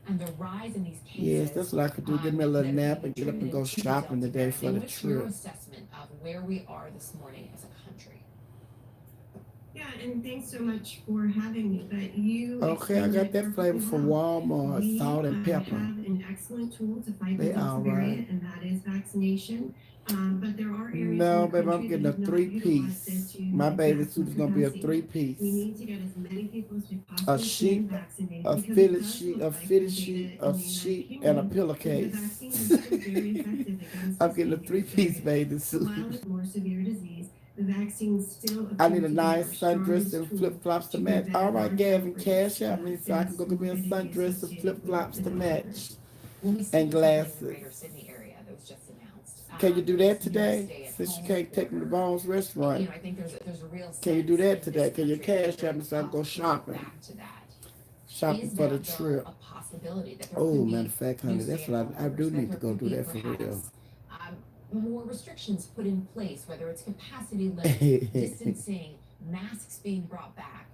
And the rise in these cases. Yes, that's what I could do. Give me a little nap and get up and go shopping today for the What's your trip. assessment of where we are this morning as a country? Yeah, and thanks so much for having me. But you. Okay, I got that flavor from Walmart, salt and pepper. We have an excellent tool to fight They the Delta all variant, right. and that is vaccination. But there are areas No, in the baby, I'm country getting that a have not three-piece. utilized it to My its bathing maximum suit is gonna be a capacity. three-piece. We need to get as many people as we A possibly sheet, can vaccinated a because it fitted does sheet, look a like fitted the sheet, data a in the sheet, United and a Kingdom that the pillowcase. vaccine is still very effective against I'm this getting a dangerous three-piece variant. bathing So suit. while it's more severe disease, the vaccine still I appears need a to be nice our sundress strongest and tool flip-flops to to match. prevent All right, large Gavin, outbreaks cash out me so I can since go get me a morbidity sundress and associated flip-flops with to the match. virus. Well, we see And this happening in the glasses. greater Sydney area that was just announced. Can you do that This new today? stay at Since you home can't take me to Bones Restaurant. You know, I think there's a real sense Can you do that in today? this Can you country cash out me so I can go to get shopping? back to that. Shopping Is for the that, though, trip. a possibility that there Oh, could matter be of fact, new honey, that's stay-at-home what I do orders, that need to there go could do be that for real. perhaps, more restrictions put in place, whether it's capacity limits, distancing, masks being brought back?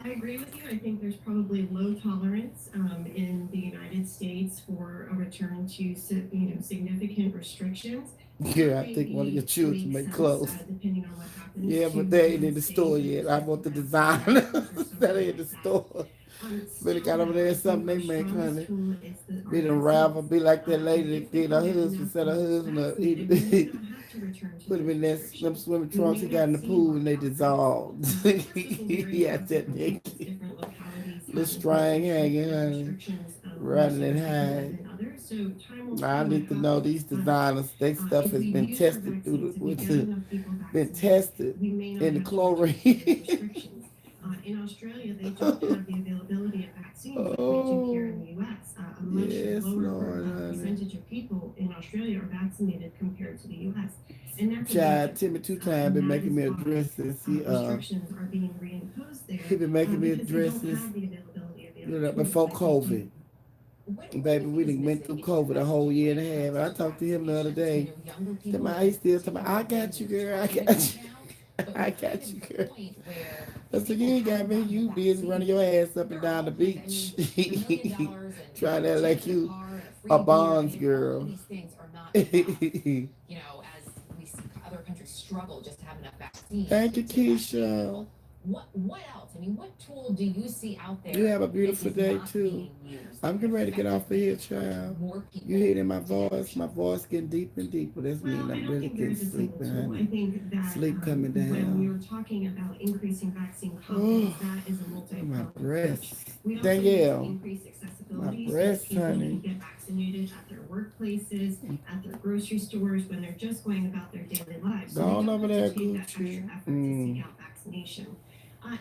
I agree with you. I think there's probably low tolerance in the United States for a return to significant restrictions. Yeah, I think one of your children may close. Depending on what happens. Yeah, but they ain't in the store yet. I want the designer. That ain't in the store. Really got over there something they make, honey. Be the ravel, be like that lady that did her husband, said her husband put him in them swimming trunks he got in the pool and they dissolved. He had that naked. Little string hanging, honey. Rather than hide. I need to know these designers, they stuff has been tested been tested in the chlorine. In Australia, they don't have the availability of vaccines like we do here in the U.S. A much lower percentage of people in Australia are vaccinated compared to the U.S. And that's Child, Timmy 2 times been making me a dress since restrictions are being reimposed there. He been making me a because dress they don't since have the availability of the other before tools like we do. COVID. Baby, we done went through COVID a whole year and a half. And I talked to him the other day. He still talking about, I got you, girl. I got you. I got you, girl. I said, you ain't got me. You busy running your ass up and down the beach. Trying to act like you a Bonds girl. You know, as we see other countries struggle just to have enough vaccines. Thank you, Keisha. What else? I mean, what tool do you see out there? You have a beautiful day too. I'm getting ready to get off of here, child. You hearing my voice? My voice getting deeper and deeper. That's mean I'm really getting sleepy, honey. I think that Sleep coming when down. we were talking about increasing vaccine confidence, that is a multi-pronged My breast. We also Danielle. need to increase accessibility My so breast, that people honey. can get vaccinated at their workplaces, at their grocery stores, when they're just going about their daily lives. Go on over there, take that extra Gucci. effort to seek out vaccination.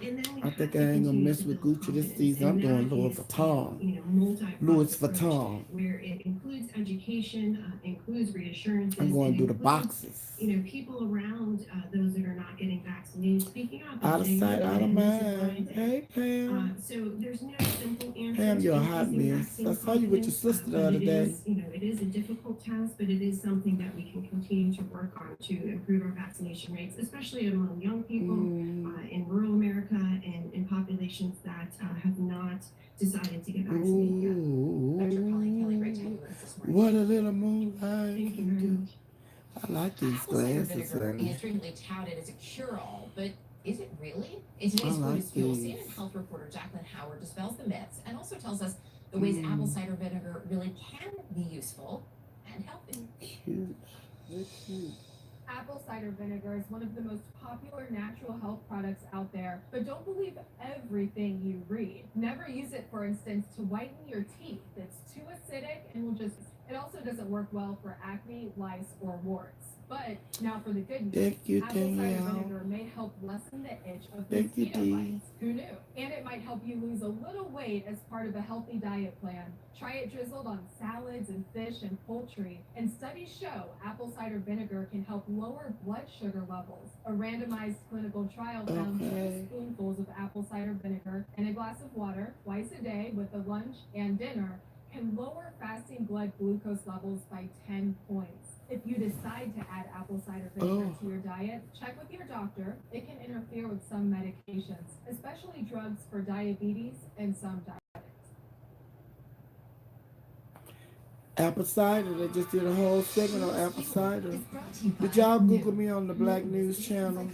And then we I have think to I ain't gonna continue mess to with build Gucci this confidence, season. I'm and doing that Louis is a, Vuitton. multi-pronged Louis approach Vuitton. where it includes education, includes reassurances. I'm going it to do the includes, boxes. People around those that are not getting vaccinated, speaking up. and Out of saying, sight, out of "This is mind. mine." Hey, Pam. So there's no simple answer. Pam, to you're a hot increasing mess. vaccine I saw you with your confidence, sister the but other it day. is, it is a difficult task, but it is something that we can continue to work on to improve our vaccination rates, especially among young people in rural America and in populations that have not decided to get vaccinated yet. Dr. Colleen Kelly, great to have you with us this morning. What a little moonlight Thank you can very do. much. I like these Apple cider glasses, vinegar honey. is frequently touted as a cure-all, but is it really? In today's I Food like is Fuel, these. CNN health reporter Jacqueline Howard dispels the myths and also tells us the ways apple cider vinegar really can be useful and healthy. Cute. They're cute. Apple cider vinegar is one of the most popular natural health products out there, but don't believe everything you read. Never use it, for instance, to whiten your teeth. It's too acidic and will just... It also doesn't work well for acne, lice, or warts. But now for the good news. Thank you, Apple cider Danielle. vinegar may help lessen the itch of Thank you, mosquito Dee. bites. Who knew? And it might help you lose a little weight as part of a healthy diet plan. Try it drizzled on salads and fish and poultry. And studies show apple cider vinegar can help lower blood sugar levels. A randomized clinical trial found 2 spoonfuls of apple cider vinegar in a glass of water twice a day with a lunch and dinner can lower fasting blood glucose levels by 10 points. If you decide to add apple cider vinegar to your diet, check with your doctor. It can interfere with some medications, especially drugs for diabetes and some diabetics. Apple cider. They just did a whole segment on apple cider. Did y'all Google me on the Black News Channel?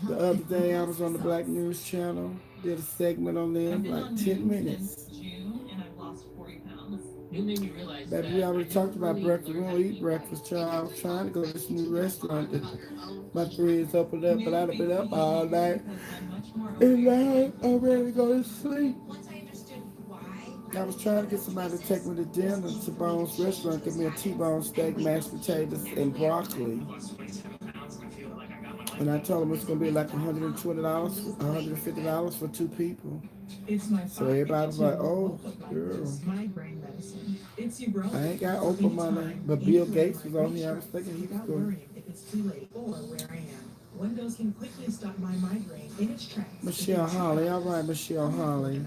The other day I was on the Black News Channel. Did a segment on there, like 10 minutes. June, and I've lost 40 pounds. It made me realize Baby, we already talked about breakfast. We don't eat breakfast, child. I was trying to go to this new restaurant that my friends opened up, but I'd have been up all night. And now I'm ready to go to sleep. I was trying to get somebody to take me to dinner to Bones Restaurant, give me a T-bone steak, mashed potatoes, and broccoli. And I told them it's going to be like $120, $150 for 2 people. So everybody was like, oh, girl. I ain't got Oprah money, but Bill Gates was on here. I was thinking he was going. If it's too late or where I am. One dose can quickly stop my migraine in its tracks. Michelle Holly, all right, Michelle Holly.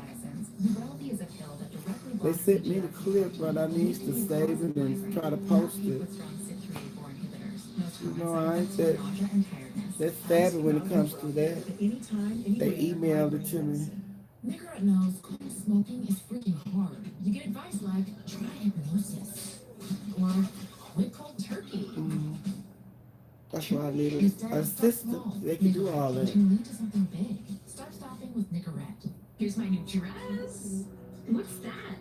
They sent me the clip, but I need to save it and try to post it. You know, I ain't that's savvy when it comes to that. They emailed it to me. Nicorette knows quitting smoking is freaking hard. You get advice like, try hypnosis. Or quit cold turkey. That's why I need an assistant. They can do all that. But you lead to something big. Start stopping with Nicorette. Here's my new dress. What's that?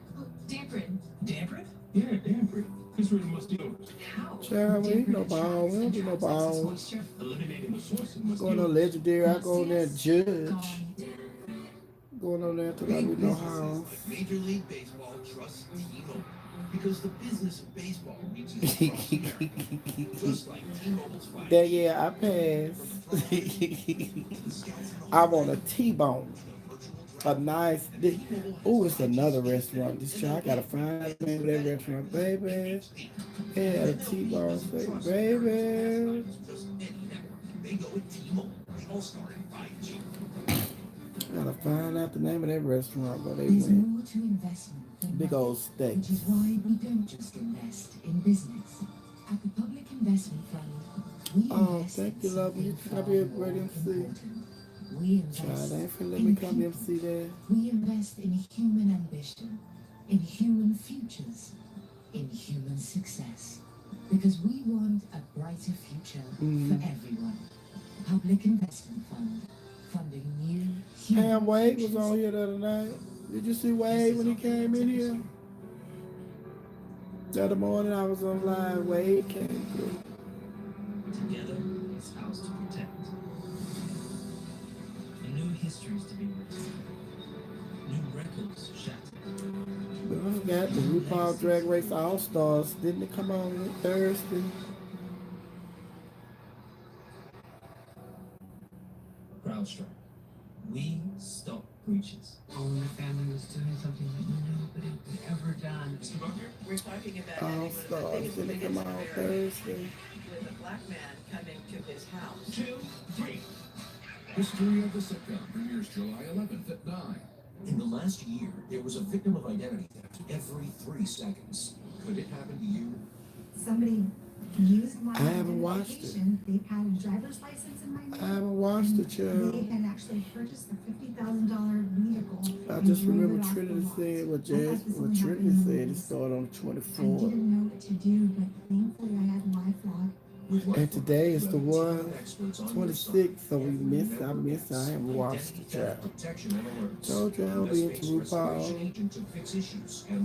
Damprin. Damprin? Yeah, Damprin. It's really mosquitoes. How? Child, we ain't no ball. We don't do no ball. Eliminating the source of mosquitoes. Going on Legendary, I go on there and judge. Going on there until I do no harm. Major League Baseball trusts T-Mobile because the business of baseball means just like T-Mobile's five. That yeah, I passed. I want a T-bone. A nice, oh, it's another restaurant. This child, I gotta find the name of that restaurant, baby. Yeah, a T-bone steak, baby. They go with T-Mobile. They all start in 5G. Gotta find out the name of that restaurant where they There's went. more to investment than Big old steak. which is why we don't just invest in business. At the Public Investment Fund, we Oh, invest thank you, in love. You something can be a far great more MC. important. We Child, invest I ain't finna let in me come people. MC there. We invest in human ambition, in human futures, in human success. Because we want a brighter future for everyone. Public Investment Fund, funding new human Pam Wade was futures. on here the other night. Did you see Wade when he came in here? The other morning I was on live. Wade came through. Together, it's ours to protect. And new histories to be written. New records shattered. But I got the RuPaul Drag Race All Stars. Didn't it come on Thursday? CrowdStrike. We stop breaches. Only the family was doing something that nobody had ever done. We're talking about All having one of the Stars. biggest Didn't it come on America Thursday? with a black man coming to his house. 2, 3. History of the sitcom premieres July 11th at 9. In the last year, there was a victim of identity theft every 3 seconds. Could it happen to you? Somebody used my I haven't watched it. identification. They had a driver's license in my name. I haven't watched it, They child. had actually purchased a $50,000 vehicle. I and just drove remember it off the Trinity lot. said what I thought Jazz, this what only Trinity happened in said. It movies. started on I 24th. didn't know what to do, but thankfully I had LifeLock. And today is the 26th, so I haven't watched it, child. Protection and alert. Told you I'll be into US-based restoration RuPaul. agent to fix issues and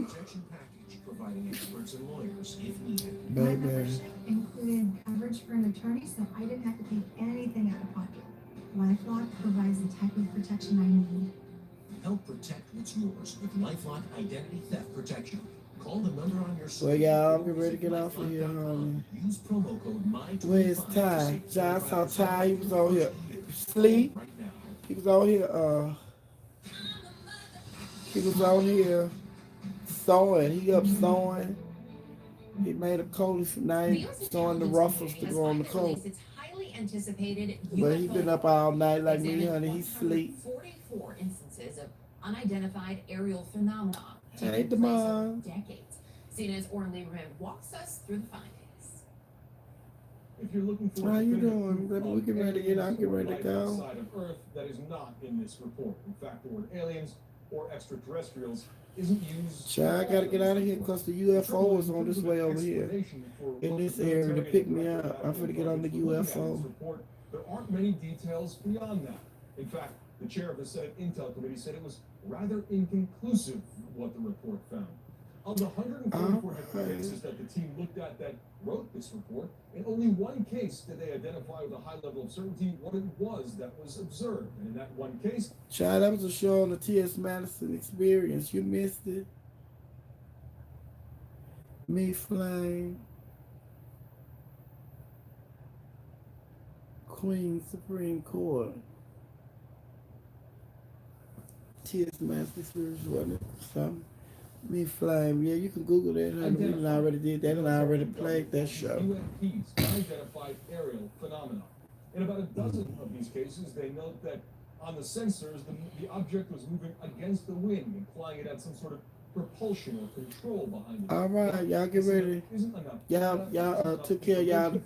protection package providing experts and lawyers if needed. My Baby. membership included coverage for an attorney, so I didn't have to pay anything out of pocket. LifeLock provides the type of protection I need. Help protect what's yours with LifeLock Identity Theft Protection. Call the number on your Well, y'all, I'm getting ready to get off of here, homie. Use promo code MY25. Where's Ty? John saw Ty. He was on here sleep. He was on here. He was on here sewing. He up sewing. He made a coat for night, sewing the ruffles to go on the coat. But he been up all night like me, honey. He sleep. 44 instances of unidentified aerial phenomena Hey, taking place Demar. over decades. CNN's Orrin Lieberman walks us through the findings. If you're looking for How you doing, baby? We getting ready to get out, get ready to life go. outside of Earth that is not in this report. In fact, the word aliens or extraterrestrials isn't used. Child, I gotta get out of here because the UFO is on this way over here in this area to pick me up. I'm finna get on the UFO. There aren't many details beyond that. In fact, the chair of the Senate Intel Committee said it was rather inconclusive what the report found. Of the 144 different cases that the team looked at that wrote this report, in only one case did they identify with a high level of certainty what it was that was observed. And in that one case, Child, that was a show on the T.S. Madison Experience. You missed it. Me Flame. Queen Supreme Court. T.S. Madison Experience, wasn't it? Something. Me Flame. Yeah, you can Google that, honey. We done already did that and I already played that show. UFPs, unidentified aerial phenomena. In about a dozen of these cases, they note that on the sensors, the object was moving against the wind, implying it had some sort of propulsion or control behind it. All right, y'all get ready. Y'all took care of y'all.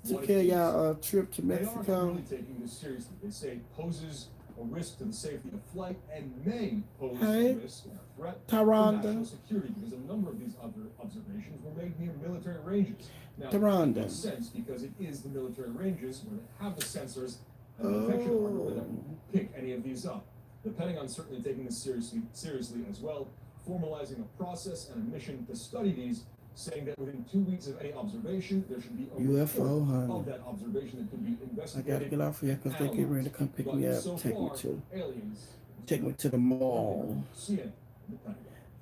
Took care of y'all trip to Mexico. They are really taking this seriously. They say it poses a risk to the safety of flight and may pose a risk and a threat to national security because a number of these other observations were made near military ranges. Now, it makes sense because it is the military ranges where they have the sensors and the detection hardware that will pick any of these up. The Pentagon certainly taking this seriously as well, formalizing a process and a mission to study these, saying that within 2 weeks of any observation, there should be a UFO, report honey. of that observation that could be I investigated. gotta get off here because they get ready to come pick me up, So take me far, to aliens, the mall.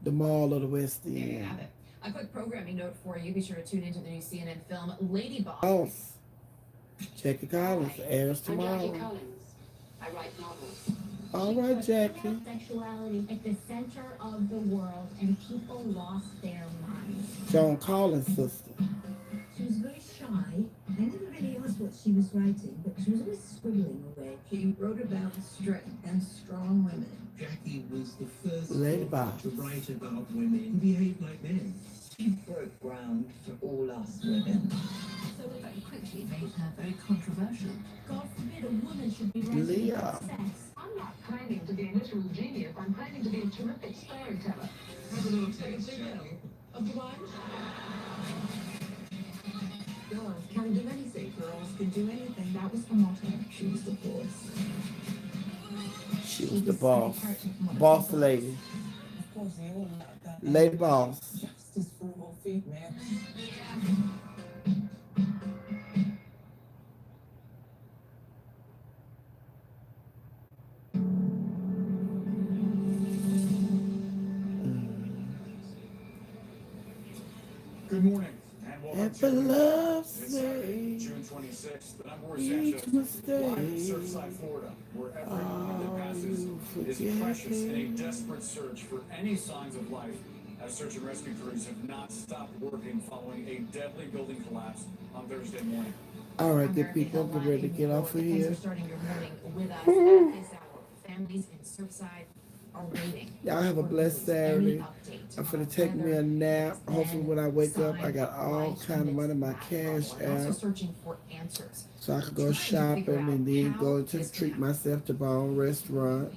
The mall of the West There you End. have it. A quick programming note for you. Be sure to tune into the new CNN film Lady Boss. Boss. Jackie Collins airs I'm Jackie tomorrow. Collins. I write novels. All right, Jackie. Sexuality at the center of the world, and people lost their minds. Joan Collins' sister. She was very shy. I never really asked what she was writing, but she was always scribbling away. She wrote about strength and strong women. Jackie was the first Lady author Boss. to write about women who behave like men. She broke ground for all us women. So it very quickly made her very controversial. God forbid a woman should be writing Leah. about sex. I'm not claiming to be a literal genius. I'm claiming to be a terrific storyteller. Have a little taste, Jackie. Of the wine? Girls can do anything. Girls can do anything. That was the motto. She was the boss. She was the boss. Boss lady. Of course, they all know that. Lady boss. Justice for all females. Good morning, and welcome And to for love's It's Saturday, sake, June 26th, and I'm Boris each Sanchez, mistake. live in Surfside, Florida, where every moment that passes is precious in a desperate search for any signs of life, as search and rescue crews have not stopped working following a deadly building collapse on Thursday morning. All right, good people, get ready to get off of Thanks here. for starting your morning with us at this hour. Families in Surfside are waiting. Y'all have a blessed Saturday. I'm finna take me a nap. Hopefully when I wake up, I got all kind of money in my cash We're also app. searching for answers. So I could go shopping and then go to treat myself to my own restaurant.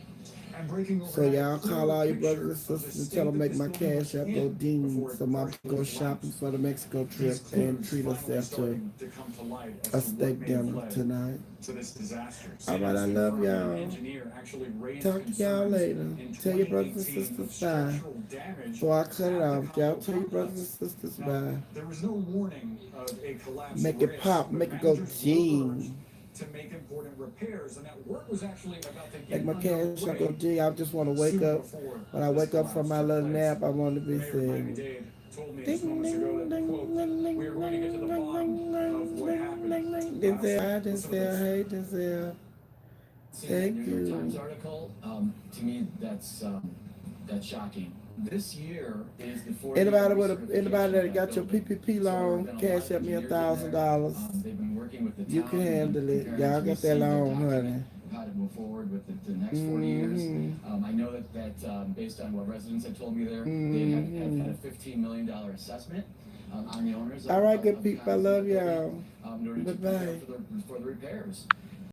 And breaking So overnight, y'all call all your brothers and of the sisters and state tell them that make my the storm cash app was go in ding before it so mom first can go collapsed. shopping for the Mexico trip These clues and treat finally herself to starting to come to light as a to what steak may have dinner led tonight. to this disaster. All right, I CNN's love confirmed an y'all. engineer actually raised Talk to y'all concerns later. in Tell your brothers and 2018 of sisters bye. structural damage Before I cut it at the off, y'all condo tell your brothers complex. and sisters Now, bye. there was no warning of a collapse Make it risk, pop, but make it go managers were ding. urged to make important repairs, and that work was actually about to Like get my cash, I go, underway. gee, I just want to wake Soon up. before When I this wake up from my collapse little took place. nap, I want to be The mayor of saying, Miami-Dade told me ding, just moments ago ding, that, ding, quote, ding, ding, we are going to get to the ding, bottom ding, of what ding, happened. ding, ding. Denzel, hi, Denzel, hey, Denzel. Seeing that Thank New York Times you. article, to me, that's shocking. This year is the 40th Anybody recertification that of got your building. PPP So there have loan, been a lot cash of up me engineers in there. $1,000. They've been working with the You town can and handle it. preparing Y'all to got that receive their loan, honey. document of how to move forward with the next 40 years. I know that based on what residents have told me there, they have had a $15 million assessment on the owners. All right, of good the people. I houses love that they're y'all. in order to Bye-bye. prepare for the repairs.